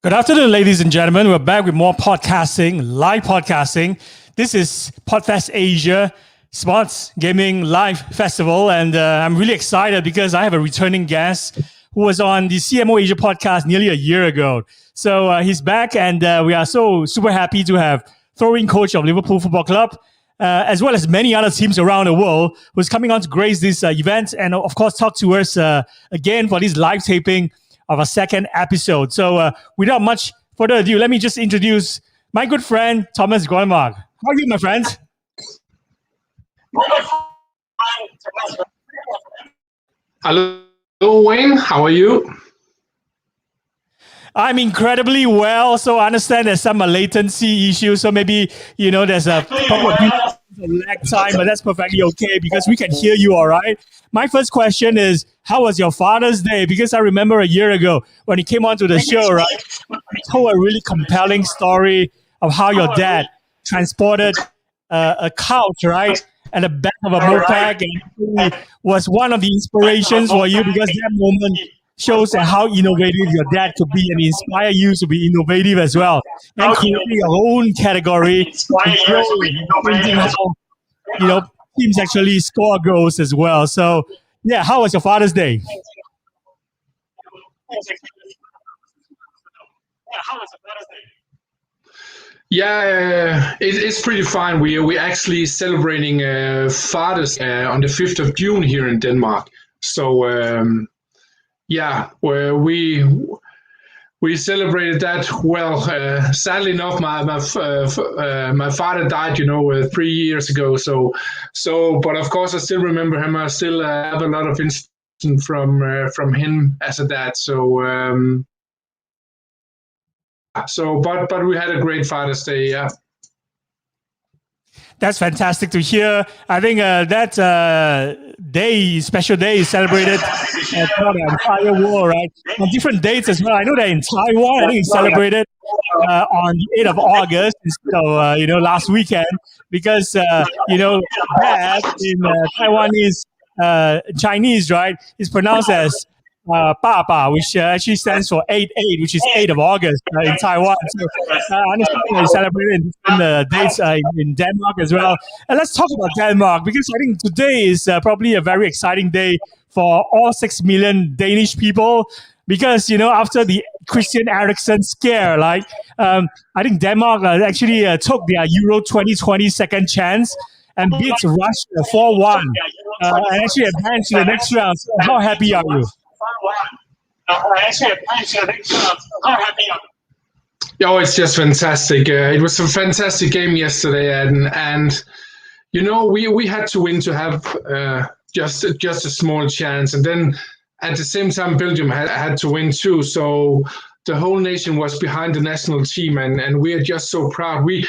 Good afternoon, ladies and gentlemen. We're back with more podcasting, live podcasting. This is PodFest Asia, Sports Gaming Live Festival. And I'm really excited because I have a returning guest who was on the CMO Asia Podcast nearly a year ago. So he's back, and we are so super happy to have throwing coach of Liverpool Football Club, as well as many other teams around the world, who's coming on to grace this event and, of course, talk to us again for this live taping of a second episode. So without much further ado, let me just introduce my good friend, Thomas Gronnemark. How are you, my friend? Hello, Wayne. How are you? I'm incredibly well. So I understand there's some latency issues. So maybe, there's a couple of lag time, but that's perfectly okay because we can hear you all right. My first question is, how was your Father's Day? Because I remember a year ago when you came onto the show, right? You told a really compelling story of how your dad transported a couch, right? At the back of a moped, and was one of the inspirations for you because that moment shows how innovative your dad could be and inspire you to be innovative as well. And creating your own category, thinking how, teams actually score goals as well. So, yeah, how was your Father's Day? Yeah, it's pretty fine. We're actually celebrating Father's on the 5th of June here in Denmark. So, where we celebrated that well. Sadly enough, my father died, 3 years ago. So, but of course, I still remember him. I still have a lot of inspiration from him as a dad. But we had a great Father's Day. Yeah. That's fantastic to hear. I think that special day is celebrated throughout the entire world, right? On different dates as well. I know that in Taiwan, I think it's celebrated on the 8th of August instead of, last weekend because, that in Taiwanese, Chinese, right, is pronounced as Papa, which actually stands for 8-8, which is 8th of August in Taiwan. So I understand they celebrate in different dates in Denmark as well. And let's talk about Denmark because I think today is probably a very exciting day for all 6 million Danish people because, after the Christian Eriksen scare, I think Denmark actually took their Euro 2020 second chance and beat Russia 4-1 and actually advanced to the next round. So how happy are you? Oh, it's just fantastic. It was a fantastic game yesterday, and we had to win to have just a small chance, and then at the same time Belgium had to win too. So the whole nation was behind the national team, and we are just so proud. We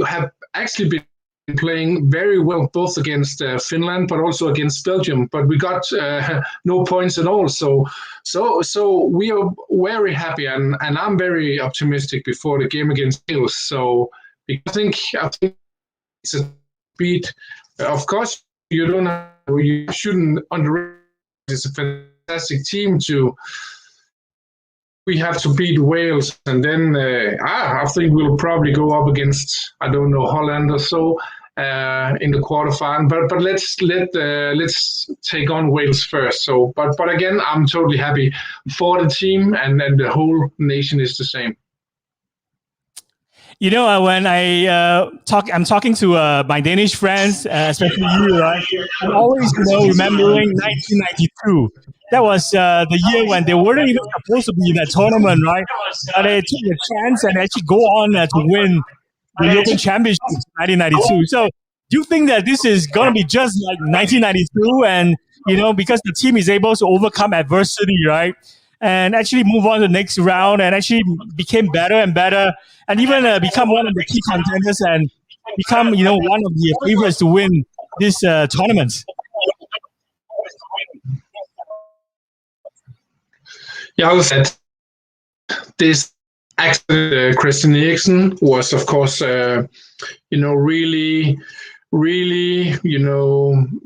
have actually been playing very well both against Finland but also against Belgium, but we got no points at all. So we are very happy, and I'm very optimistic before the game against Wales. So I think it's a beat. Of course, you shouldn't underrate. It's a fantastic team we have to beat Wales, and then I think we'll probably go up against, I don't know, Holland or so in the quarterfinal. But let's take on Wales first. So, but again, I'm totally happy for the team, and the whole nation is the same. When I'm talking to my Danish friends, especially you, right? I'm always, remembering 1992. That was the year when they weren't even supposed to be in that tournament, right? They took a chance and actually go on to win the European Championship in 1992. So do you think that this is going to be just like 1992 and, because the team is able to overcome adversity, right? And actually move on to the next round and actually became better and better and even become one of the key contenders and become, one of the favorites to win this tournament? Yeah, I said this accident, Christian Eriksen was, of course, really,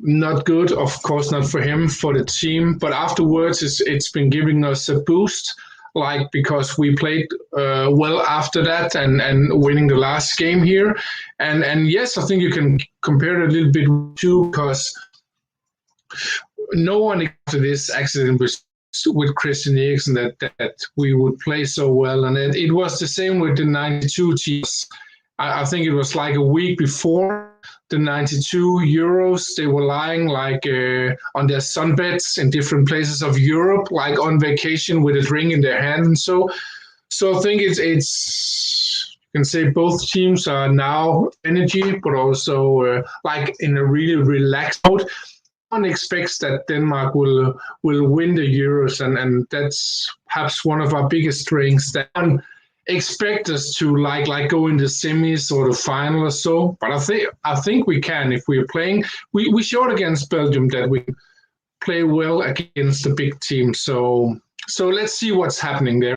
not good. Of course, not for him, for the team. But afterwards, it's been giving us a boost. because we played well after that and winning the last game here. And yes, I think you can compare it a little bit too, because no one expected this accident with Christian Eriksen that we would play so well. And it was the same with the 92 teams. I think it was like a week before the 92 Euros, they were lying on their sunbeds in different places of Europe, like on vacation with a drink in their hand. And so I think it's you can say both teams are now energy, but also in a really relaxed mode. One expects that Denmark will win the Euros, and that's perhaps one of our biggest strengths. That one expect us to go in the semis or the final or so. But I think we can if we're playing. We showed against Belgium that we play well against the big team. So let's see what's happening there.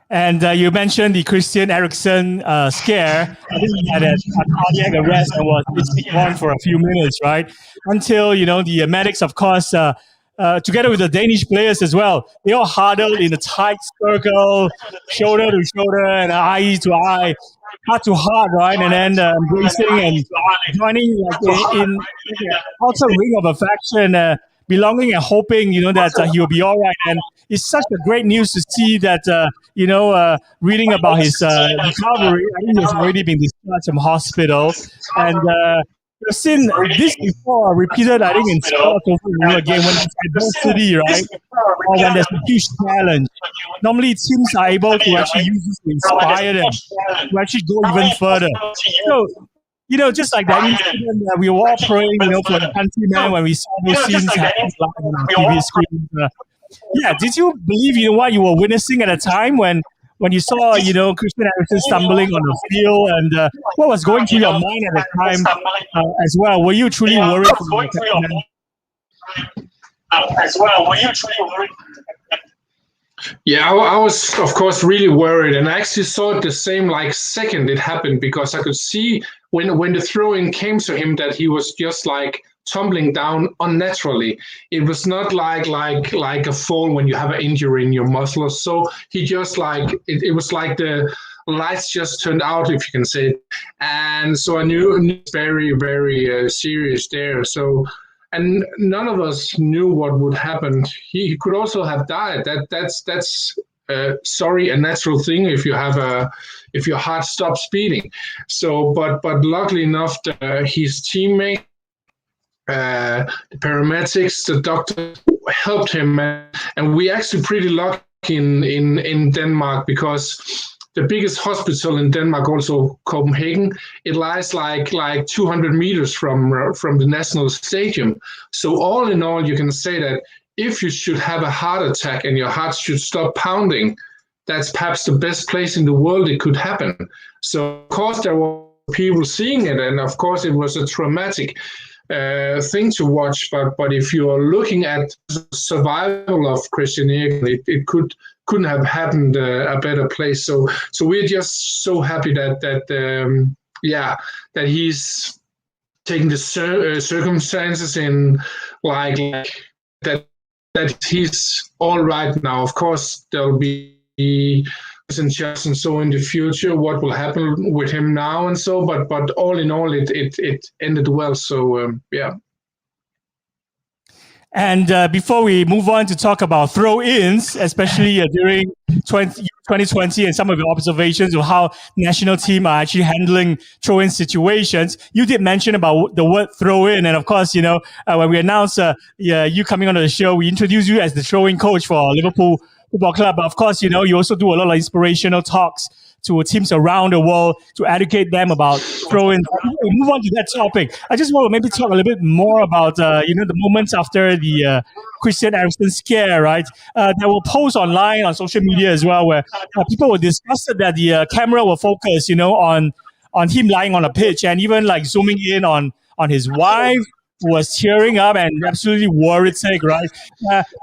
And you mentioned the Christian Eriksen scare. I think he had a cardiac arrest and was on for a few minutes, right? Until, the medics, of course, together with the Danish players as well, they all huddled in a tight circle, shoulder to shoulder and eye to eye, heart to heart, right? And then embracing and joining in the outer ring of affection, belonging and hoping, that he'll be all right. And it's such a great news to see that, reading about his recovery. I think he's already been discharged from hospital. And we've seen this before repeated, I think, in sports over again when it's adversity, right? Or when there's a huge challenge. Normally, teams are able to actually use this to inspire them to actually go even further. So, just like that incident, we were all praying, for the countrymen when we saw those scenes happen live on our TV screens. Did you believe, what you were witnessing at the time when you saw, Christian Eriksen stumbling on the field, and what was going through your mind at the time as well? Were you truly worried? Yeah, I was, of course, really worried, and I actually saw it the same second it happened, because I could see when the throw-in came to him that he was just tumbling down unnaturally. It was not like a fall when you have an injury in your muscle. So he just it was like the lights just turned out, if you can say it. And so I knew it's very, very serious there. So. And none of us knew what would happen. He could also have died. That's a natural thing if your heart stops beating. So, but luckily enough, his teammate, the paramedics, the doctor helped him, and we actually pretty lucky in Denmark, because the biggest hospital in Denmark, also Copenhagen, it lies like 200 meters from the national stadium. So all in all, you can say that if you should have a heart attack and your heart should stop pounding, that's perhaps the best place in the world it could happen. So of course there were people seeing it, and of course it was a traumatic thing to watch. But if you are looking at the survival of Christian Eriksen, it couldn't have happened a better place. So we're just so happy that he's taking the circumstances in that he's all right now. Of course, there'll be and so in the future what will happen with him now and so. But all in all, it ended well. So And before we move on to talk about throw-ins, especially during 2020 and some of your observations of how national team are actually handling throw-in situations, you did mention about the word throw-in. And of course, when we announced you coming on the show, we introduced you as the throw-in coach for Liverpool Football Club. But of course, you also do a lot of inspirational talks to teams around the world to educate them about throwing. We move on to that topic. I just want to maybe talk a little bit more about the moments after the Christian Eriksen scare, right? There were posts online on social media as well where people were disgusted that the camera will focus, on him lying on a pitch, and even zooming in on his wife, who was tearing up and absolutely worried sick, right?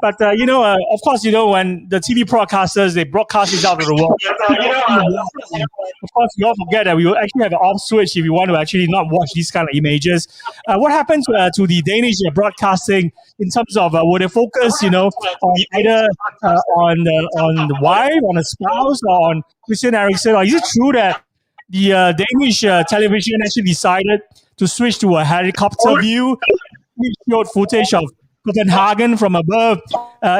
But of course, when the TV broadcasters, they broadcast this out of the world. Of course, we all forget that we will actually have an off switch if you want to actually not watch these kind of images. What happens to the Danish broadcasting in terms of will they focus, on either on the wife, on the spouse, or on Christian Eriksen? Or is it true that the Danish television actually decided to switch to a helicopter view? We showed footage of Copenhagen from above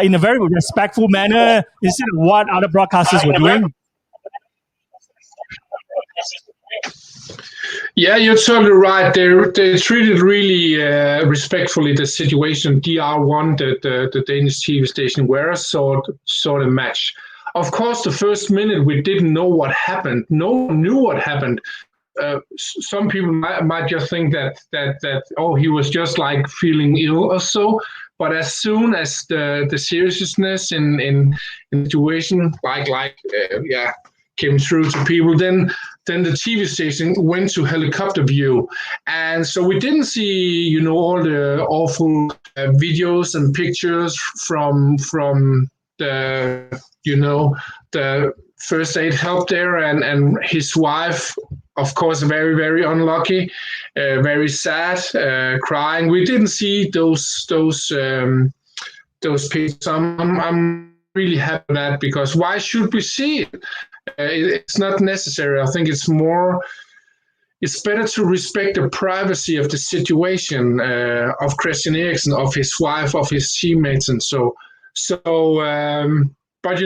in a very respectful manner instead of what other broadcasters were doing. Yeah, you're totally right. They treated really respectfully the situation. DR1, the Danish TV station, where I saw the match. Of course, the first minute we didn't know what happened. No one knew what happened. Some people might just think that he was just like feeling ill or so. But as soon as the seriousness in the situation came through to people, then the TV station went to helicopter view, and so we didn't see all the awful videos and pictures from the the first aid help there, and his wife, of course, very, very unlucky, very sad, crying. We didn't see those pictures. I'm really happy with that, because why should we see it? It's not necessary. I think it's better to respect the privacy of the situation of Christian Eriksen, of his wife, of his teammates, and so. But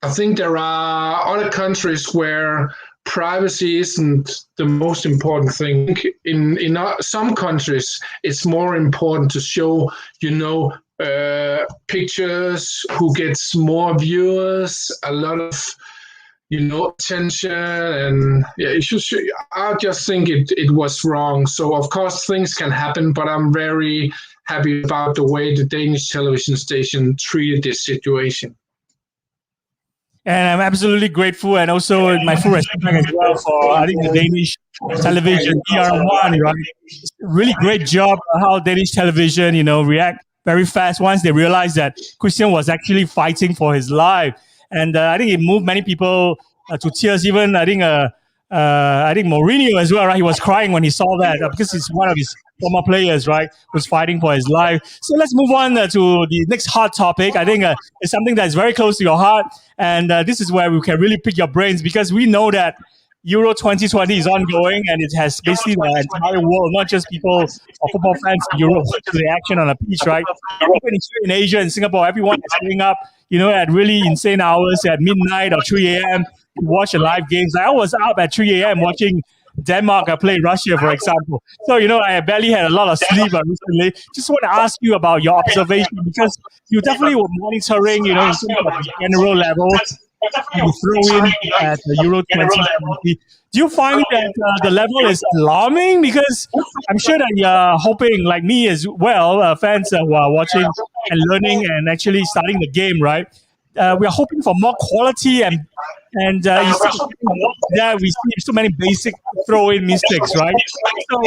I think there are other countries where privacy isn't the most important thing. In some countries, it's more important to show, pictures, who gets more viewers, a lot of, attention, and I just think it was wrong. So of course things can happen, but I'm very happy about the way the Danish television station treated this situation. And I'm absolutely grateful, and also my full respect as well for, I think, the Danish television, DR1, right? Really great job how Danish television, react very fast once they realized that Christian was actually fighting for his life. And I think it moved many people to tears. Even I think Mourinho as well, right? He was crying when he saw that because he's one of his former players, right? Was fighting for his life. So let's move on to the next hot topic. I think it's something that is very close to your heart, and this is where we can really pick your brains, because we know that Euro 2020 is ongoing, and it has basically the entire world, not just people or football fans in Europe, to the action on a pitch, right? Even in Asia and Singapore, everyone is staying up, at really insane hours at midnight or 3 a.m. to watch the live games. I was up at 3 a.m. watching Denmark play Russia, for example. So, I barely had a lot of sleep recently. Just want to ask you about your observation, because you definitely were monitoring, in terms of the general level, you throw in at the Euro 2020. Do you find that the level is alarming? Because I'm sure that you're hoping, like me as well, fans who are watching and learning and actually starting the game, right? We are hoping for more quality, and we see so many basic throw-in mistakes, right? So,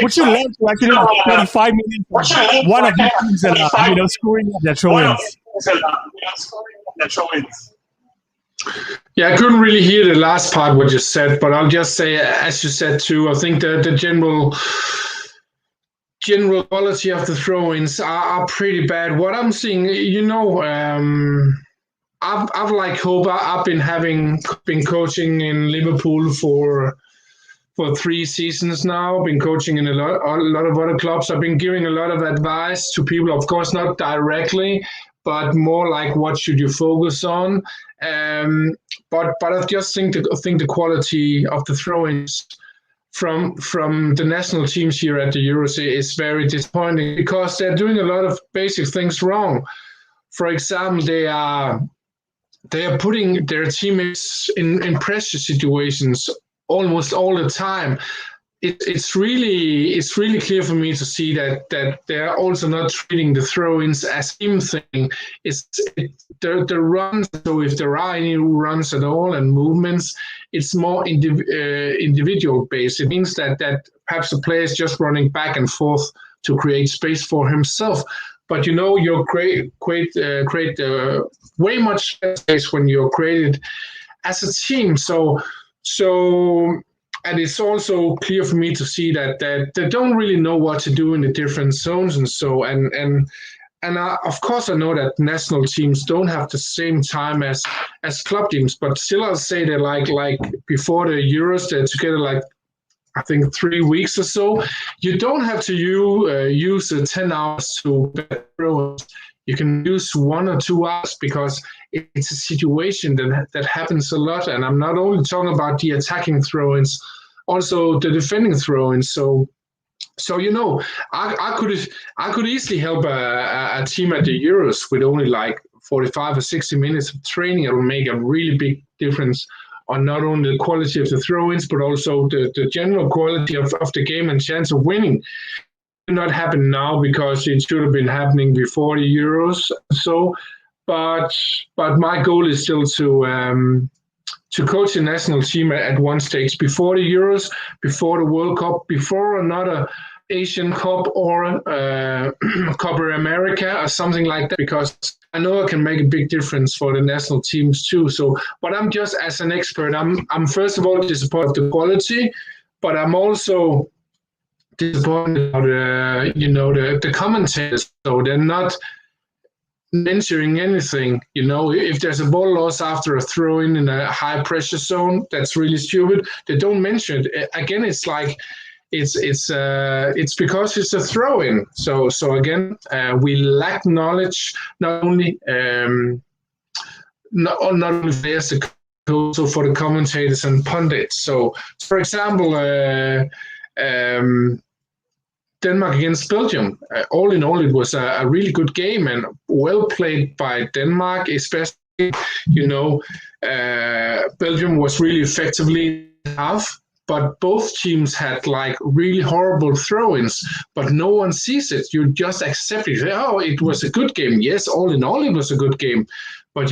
would you love to actually have 35 minutes one of these teams that are, screwing up their throw-ins? Yeah, I couldn't really hear the last part what you said, but I'll just say, as you said too, I think the general quality of the throw-ins are pretty bad. What I'm seeing, I've like hope. I've been coaching in Liverpool for 3 seasons now. Been coaching in a lot of other clubs. I've been giving a lot of advice to people, of course not directly, but more like what should you focus on. But I just think the quality of the throw-ins from the national teams here at the Euros is very disappointing, because they're doing a lot of basic things wrong. For example, they are putting their teammates in pressure situations almost all the time. It's really clear for me to see that they're also not treating the throw-ins as team thing. The runs. So if there are any runs at all and movements, it's more individual based. It means that perhaps the player is just running back and forth to create space for himself. But you're create way much space when you're created as a team. So, and it's also clear for me to see that they don't really know what to do in the different zones and so and of course I know that national teams don't have the same time as club teams, but still I'll say that like before the Euros they're together like I think 3 weeks or so. You don't have to use 10 hours to throw. You can use 1 or 2 hours because it's a situation that happens a lot. And I'm not only talking about the attacking throw-ins, also the defending throw-ins. So I could easily help a team at the Euros with only like 45 or 60 minutes of training. It will make a really big difference on not only the quality of the throw-ins, but also the general quality of the game and chance of winning. It not happen now because it should have been happening before the Euros. So, but my goal is still to coach the national team at one stage before the Euros, before the World Cup, before another Asian Cup or Copa America or something like that, because I know I can make a big difference for the national teams too. So, but I'm just as an expert, I'm first of all disappointed with the quality, but I'm also disappointed about the commentators. So they're not mentioning anything. If there's a ball loss after a throw-in in a high pressure zone, that's really stupid. They don't mention it. Again, it's like it's because it's a throw-in. So again, we lack knowledge not only players, also for the commentators and pundits. So, for example, Denmark against Belgium. All in all, it was a really good game and well played by Denmark, especially. Belgium was really effectively half. But both teams had like really horrible throw-ins, but no one sees it. You just accept it. Oh, it was a good game. Yes, all in all, it was a good game. But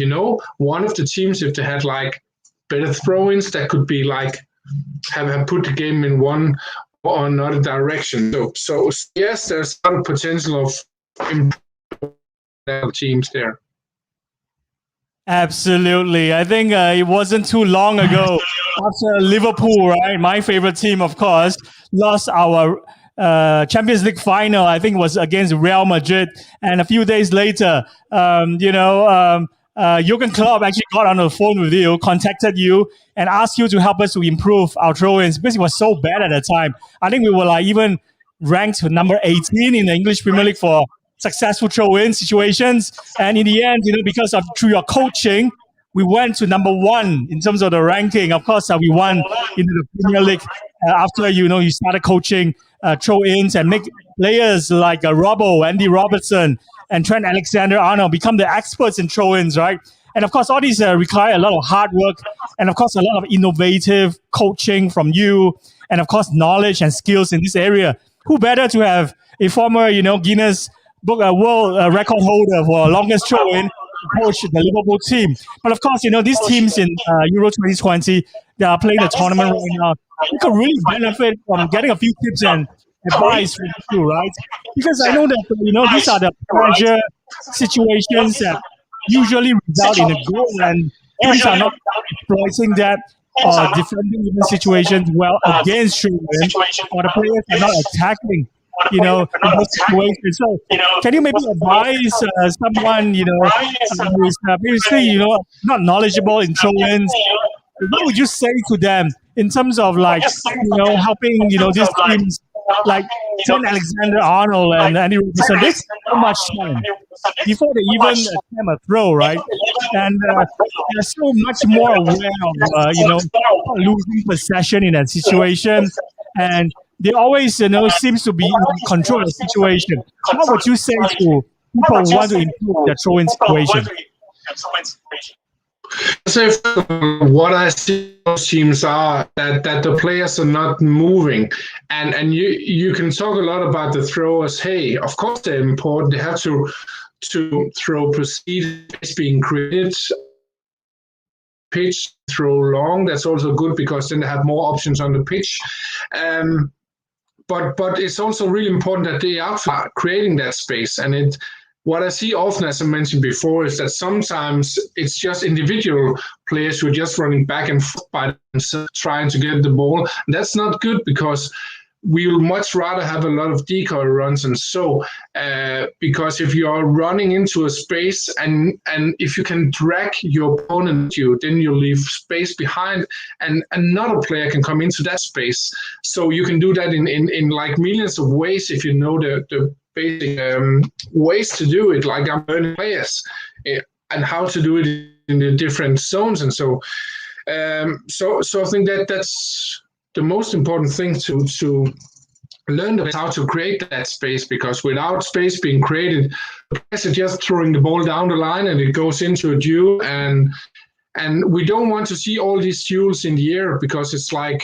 one of the teams, if they had like better throw-ins, that could be like have put the game in one or another direction. So yes, there's some potential of improving teams there. Absolutely. I think it wasn't too long ago after Liverpool, right? My favorite team, of course, lost our Champions League final. I think it was against Real Madrid. And a few days later, Jurgen Klopp actually got on the phone with you, contacted you, and asked you to help us to improve our throw-ins because it was so bad at the time. I think we were like even ranked number 18 in the English Premier League for successful throw-in situations. And in the end, because of through your coaching, we went to number 1 in terms of the ranking. Of course, we won into the Premier League after, you started coaching throw-ins and make players like Andy Robertson and Trent Alexander-Arnold become the experts in throw-ins, right? And of course, all these require a lot of hard work and of course, a lot of innovative coaching from you and of course, knowledge and skills in this area. Who better to have a former, Guinness Book world record holder for longest throw-in to coach the Liverpool team. But of course, these teams in Euro 2020 that are playing the tournament right now, they could really benefit from getting a few tips and advice from you, right? Because I know that, these are the pressure situations that usually result in a goal, and teams are not exploiting that or defending even situations well against throw-in, or the players are not attacking in this situation. So, can you maybe advise someone, who is previously, not knowledgeable in throw-ins? What would you say to them in terms of like, helping, these teams like Trent Alexander-Arnold and Andy Robertson? They spend so much time before they even attempt a throw, right? And they're so much more aware of, losing possession in that situation. And they always, seems to be in control of the situation. What would you say to people who want to improve their throw-in situation? So what I see those teams are that the players are not moving, and you can talk a lot about the throwers. Hey, of course they're important. They have to throw procedures being created. Pitch, throw long. That's also good because then they have more options on the pitch. but it's also really important that they are creating that space. And what I see often, as I mentioned before, is that sometimes it's just individual players who are just running back and forth by themselves, trying to get the ball. And that's not good, because we will much rather have a lot of decoy runs because if you are running into a space and if you can drag your opponent, then you leave space behind, and another player can come into that space. So you can do that in like millions of ways if you know the basic ways to do it, like I'm learning players and how to do it in the different zones. And so I think that's the most important thing to learn how to create that space, because without space being created, the players are just throwing the ball down the line and it goes into a duel, and we don't want to see all these duels in the air, because it's like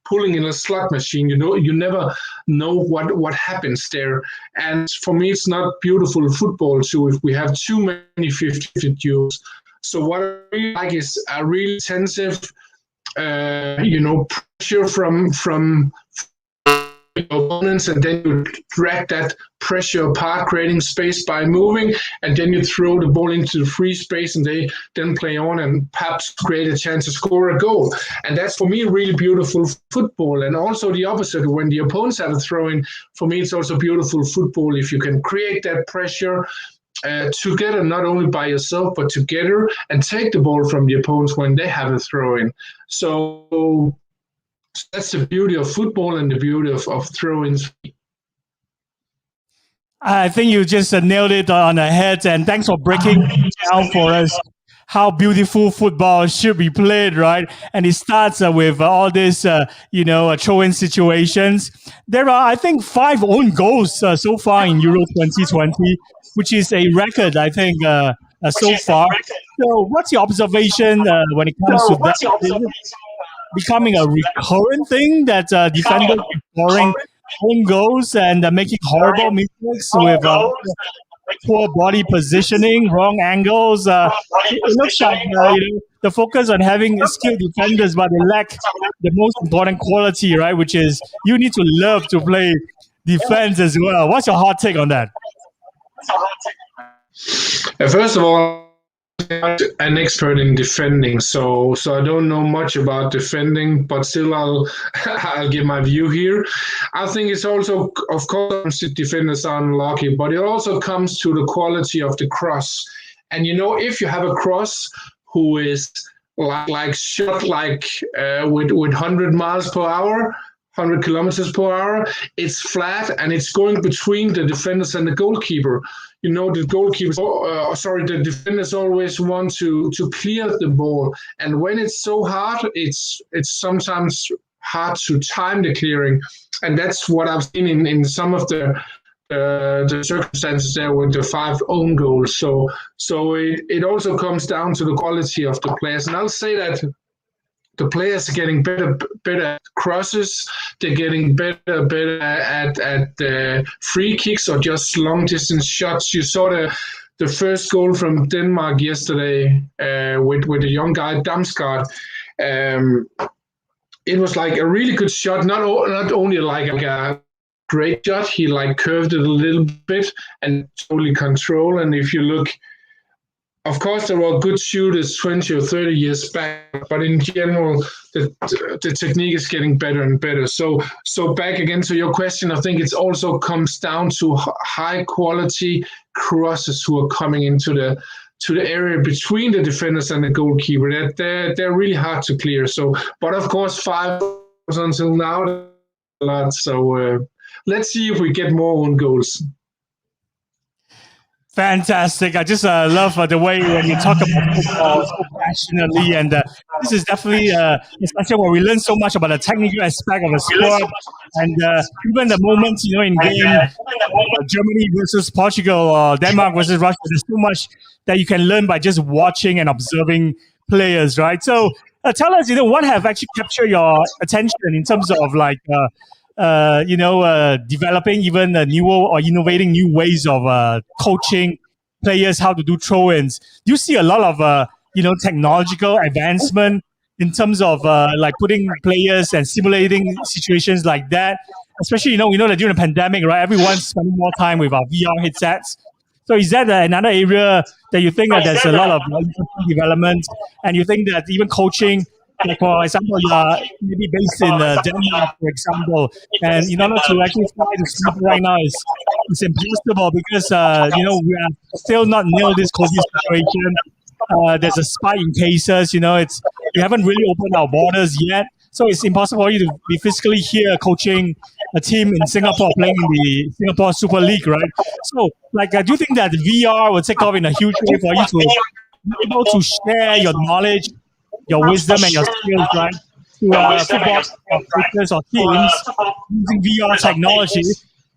pulling in a slot machine. You never know what happens there, and for me it's not beautiful football too if we have too many 50-50 duels. So what I really like is a really intensive pressure from opponents, and then you drag that pressure apart, creating space by moving, and then you throw the ball into the free space, and they then play on and perhaps create a chance to score a goal. And that's, for me, really beautiful football. And also the opposite, when the opponents have a throw-in, for me it's also beautiful football if you can create that pressure together, not only by yourself but together, and take the ball from the opponents when they have a throw-in. So that's the beauty of football and the beauty of throw-ins. I think you just nailed it on the head, and thanks for breaking down for us how beautiful football should be played, right? And it starts with all this, throw-in situations. There are, I think, 5 own goals so far in Euro 2020, which is a record, I think, so far. So what's your observation when it comes to that? Becoming a recurrent thing that defenders are scoring own goals and making horrible mistakes with poor body positioning, wrong angles. It looks like the focus on having skilled defenders, but they lack the most important quality, right? Which is you need to love to play defense as well. What's your hot take on that? First of all, I'm not an expert in defending, so I don't know much about defending, but still I'll give my view here. I think it's also, of course, defenders are unlucky, but it also comes to the quality of the cross. And if you have a cross who is shot with 100 miles per hour, 100 kilometers per hour, it's flat and it's going between the defenders and the goalkeeper. The defenders always want to clear the ball, and when it's so hard, it's sometimes hard to time the clearing, and that's what I've seen in some of the circumstances there with the 5 own goals. So it also comes down to the quality of the players, and I'll say that the players are getting better at crosses. They're getting better at free kicks or just long distance shots. You saw the first goal from Denmark yesterday with a young guy, Damsgaard. It was like a really good shot. Not only like a great shot, he curved it a little bit and totally control. And if you look, of course, there were good shooters 20 or 30 years back, but in general, the technique is getting better and better. So back again to your question, I think it also comes down to high quality crosses who are coming into the area between the defenders and the goalkeeper. They're really hard to clear. So, but of course, 5 until now, a lot. So let's see if we get more own goals. Fantastic. I just love the way when you talk about football so passionately. And this is definitely a session where we learn so much about the technical aspect of the sport. And even the moments, in game, Germany versus Portugal or Denmark versus Russia, there's so much that you can learn by just watching and observing players, right? So tell us, what have actually captured your attention in terms of developing even newer or innovating new ways of coaching players how to do throw-ins. Do you see a lot of technological advancement in terms of putting players and simulating situations like that? especially, we know that during the pandemic, right, everyone's spending more time with our VR headsets. So is that another area that you think that there's a lot of development, and you think that even coaching, like for example, you are maybe based in Denmark, for example, and in order to actually fly to Singapore right now is impossible because we are still not nailed this COVID situation. There's a spike in cases. We haven't really opened our borders yet, so it's impossible for you to be physically here coaching a team in Singapore playing in the Singapore Super League, right? So, do you think that VR will take off in a huge way for you to be able to share your knowledge, your wisdom, and your skills, right, to football coaches or teams using VR technology,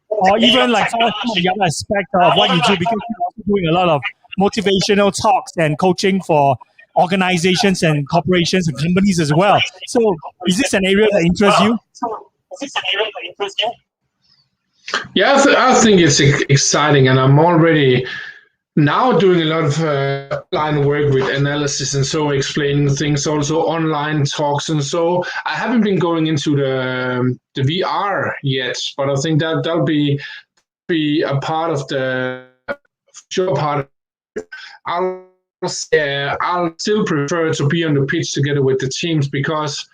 or even some of the other aspect of what you do, because you're also doing a lot of motivational talks and coaching for organizations and corporations and companies as well. So, is this an area that interests you? Yeah, I think it's exciting, and I'm already now doing a lot of online work with analysis and so explaining things, also online talks, and so I haven't been going into the VR yet, but I think that'll be a part of the sure part. I'll still prefer to be on the pitch together with the teams because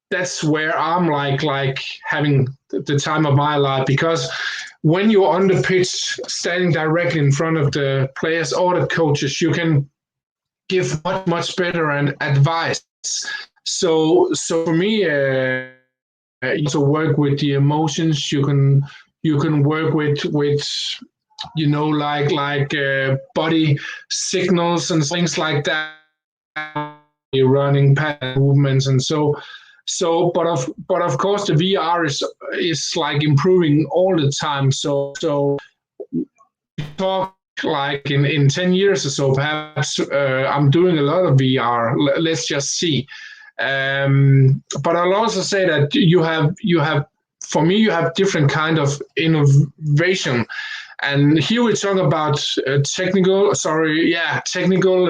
that's where I'm like having the time of my life, because when you're on the pitch standing directly in front of the players or the coaches, you can give much better and advice. So for me, you also work with the emotions. You can work with body signals and things like that, running pattern movements, and so but of course the VR is improving all the time. So talk in 10 years or so, perhaps I'm doing a lot of VR. Let's just see. But I'll also say that you have for me, you have different kind of innovation. And here we talk about technical,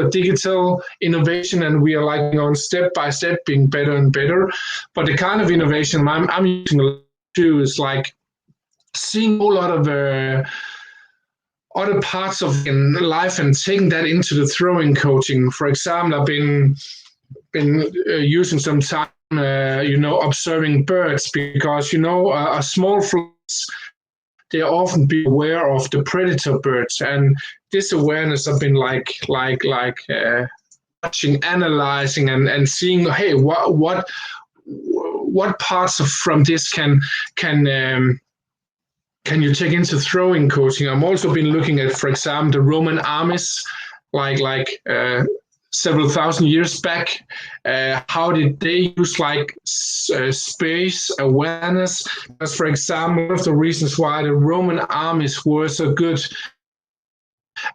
digital innovation, and we are on step by step being better and better. But the kind of innovation I'm using too is seeing a lot of other parts of life and taking that into the throwing coaching. For example, I've been using some time, observing birds, because a small flies, they often be aware of the predator birds, and this awareness I've been watching, analyzing, and seeing, hey, what parts from this can you take into throwing coaching? I've also been looking at, for example, the Roman armies, several thousand years back. How did they use space awareness? Because, for example, one of the reasons why the Roman armies were so good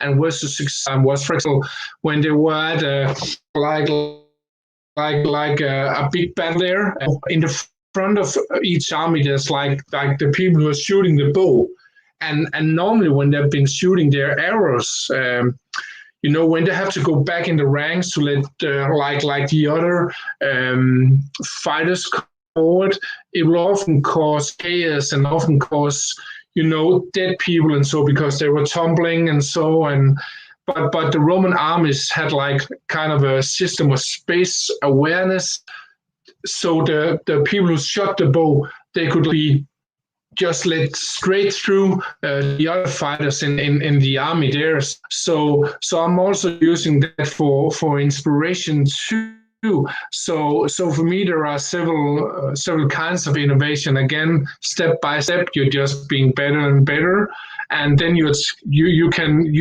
and were so successful was, for example, when they were at a big battle there. In the front of each army, there's the people who are shooting the bow, and normally when they've been shooting their arrows, when they have to go back in the ranks to let the other fighters come forward, it will often cause chaos and often cause dead people, and so, because they were tumbling and so. And but the Roman armies had kind of a system of space awareness, so the people who shot the bow, they could be just led straight through the other fighters in the army there. So I'm also using that for inspiration too. So for me, there are several kinds of innovation. Again, step by step, you're just being better and better, and then you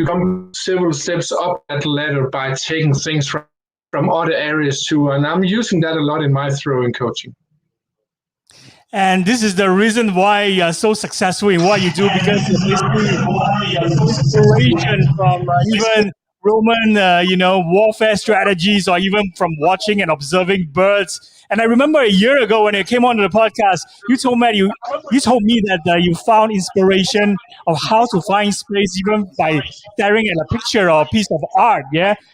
come several steps up that ladder by taking things from other areas too. And I'm using that a lot in my throwing coaching. And this is the reason why you're so successful in what you do, because you're basically inspiration from even Roman, warfare strategies, or even from watching and observing birds. And I remember a year ago when you came onto the podcast, you told me that you found inspiration of how to find space even by staring at a picture or a piece of art,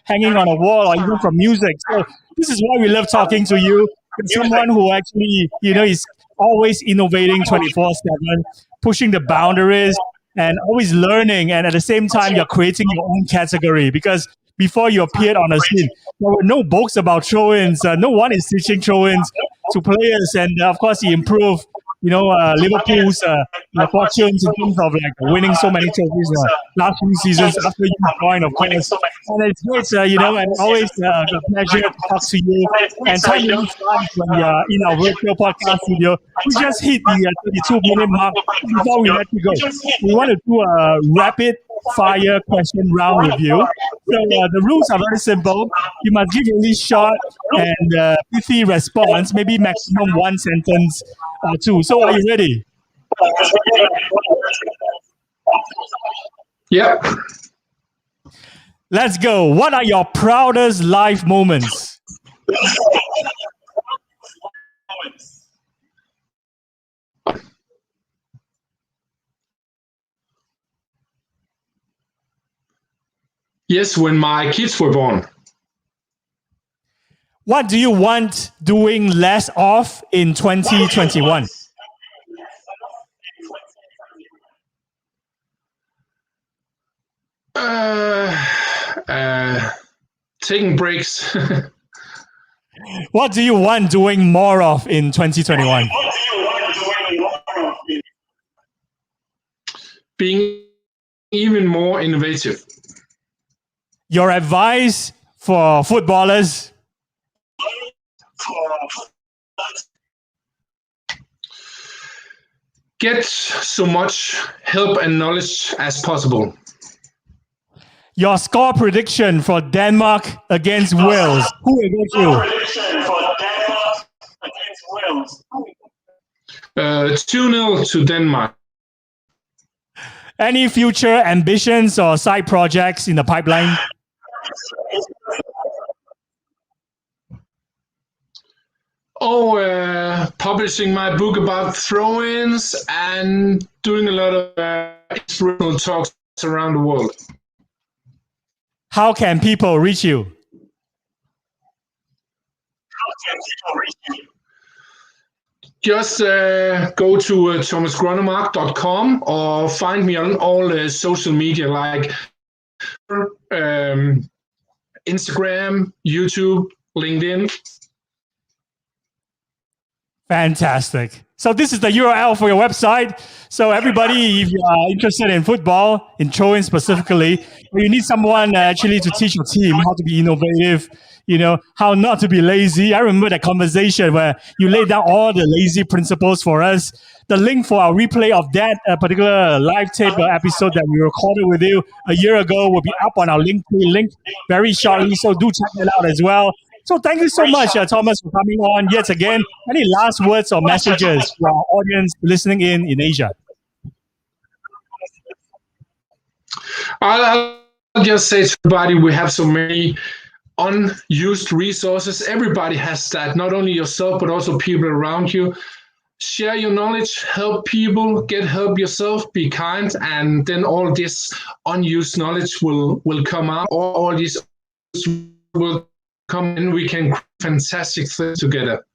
hanging on a wall, or even from music. So this is why we love talking to you. Someone who actually, is always innovating 24/7, pushing the boundaries, and always learning. And at the same time, you're creating your own category because before you appeared on the scene, there were no books about throw-ins. No one is teaching throw-ins to players, and of course, he improved. Liverpool's fortunes in terms of like winning so many trophies last few seasons after you joined, of course. And it's great, and always a pleasure to talk to you. And time really flies when you're in our virtual podcast studio. We just hit the 32-minute mark before we let you go. We want to do a rapid fire question round with you. So the rules are very simple. You must give really short and pithy response, maybe maximum one sentence or two. So are you ready? Yep. Let's go. What are your proudest life moments? Yes, when my kids were born. What do you want doing less of in 2021? Taking breaks. What do you want doing more of in 2021? Being even more innovative. Your advice for footballers? Get so much help and knowledge as possible. Your score prediction for Denmark against Wales. Who will go through? 2-0 to Denmark. Any future ambitions or side projects in the pipeline? Publishing my book about throw-ins and doing a lot of inspirational talks around the world. How can people reach you? Just go to thomasgronnemark.com or find me on all social media like Instagram, YouTube, LinkedIn. Fantastic. So this is the URL for your website. So everybody, if you are interested in football, in throwing specifically, you need someone actually to teach your team how to be innovative, how not to be lazy. I remember that conversation where you laid down all the lazy principles for us. The link for our replay of that particular live tape episode that we recorded with you a year ago will be up on our link very shortly. So do check it out as well. So thank you so much, Thomas, for coming on yet again. Any last words or messages for our audience listening in Asia? I'll just say to everybody, we have so many unused resources. Everybody has that, not only yourself, but also people around you. Share your knowledge, help people, get help yourself, be kind, and then all this unused knowledge will come out. All this will come in. We can create fantastic things together.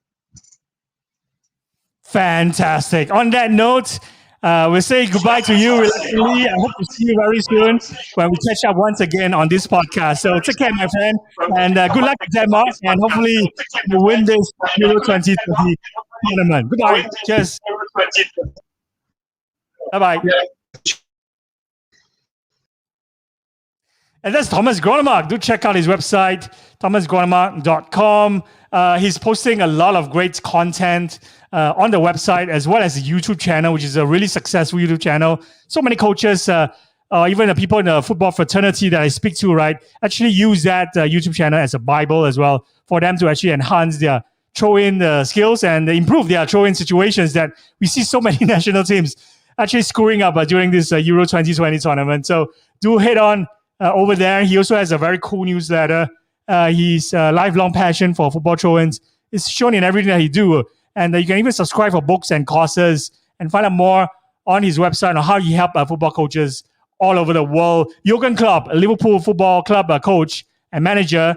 Fantastic. On that note, we'll say goodbye to you reluctantly. I hope to see you very soon when we catch up once again on this podcast. So take care, my friend, and good luck to Denmark, and hopefully you win this Euro 2020 tournament. Goodbye. Cheers. Bye-bye. And that's Thomas Gronnemark. Do check out his website, thomasgronnemark.com. He's posting a lot of great content on the website, as well as the YouTube channel, which is a really successful YouTube channel. So many coaches, even the people in the football fraternity that I speak to, right, actually use that YouTube channel as a Bible as well for them to actually enhance their throw-in skills and improve their throw-in situations that we see so many national teams actually screwing up during this Euro 2020 tournament. So do head on over there. He also has a very cool newsletter. His lifelong passion for football throw-ins is shown in everything that he do. And you can even subscribe for books and courses and find out more on his website on how he helps football coaches all over the world. Jurgen Klopp, a Liverpool football club coach and manager,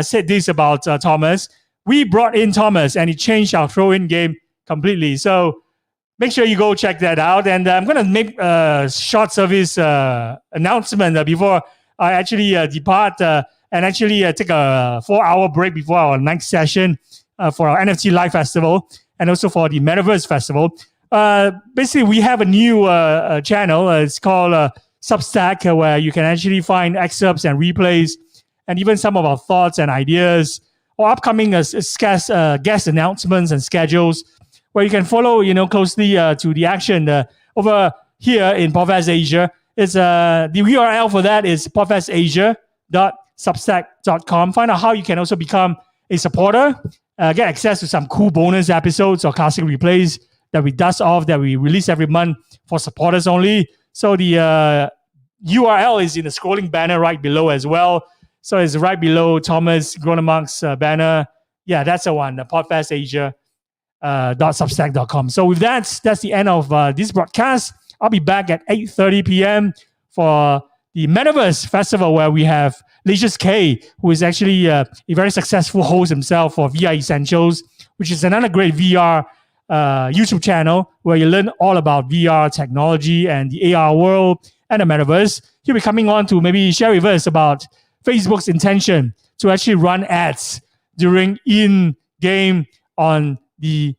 said this about Thomas. We brought in Thomas and he changed our throw-in game completely. So make sure you go check that out. And I'm going to make a short service announcement before I actually depart and actually take a 4-hour break before our next session for our NFT Live Festival and also for the Metaverse Festival. Basically, we have a new channel. It's called Substack, where you can actually find excerpts and replays and even some of our thoughts and ideas or upcoming guest announcements and schedules, where you can follow, closely to the action over here in PodFest Asia. It's the URL for that is podfestasia.substack.com. Find out how you can also become a supporter, get access to some cool bonus episodes or classic replays that we dust off that we release every month for supporters only. So the URL is in the scrolling banner right below as well. So it's right below Thomas Gronnemark's banner. Yeah, that's the one, the PodFest Asia. .substack.com. So with that's the end of this broadcast. I'll be back at 8:30 p.m. for the Metaverse Festival, where we have Leisures K, who is actually a very successful host himself for VR Essentials, which is another great VR YouTube channel where you learn all about VR technology and the AR world and the Metaverse. He'll be coming on to maybe share with us about Facebook's intention to actually run ads during in-game on the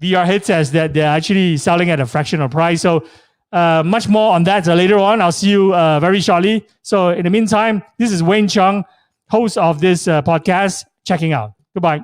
VR headsets that they're actually selling at a fraction of price. So much more on that later on. I'll see you very shortly. So in the meantime, this is Wayne Chung, host of this podcast, checking out. Goodbye.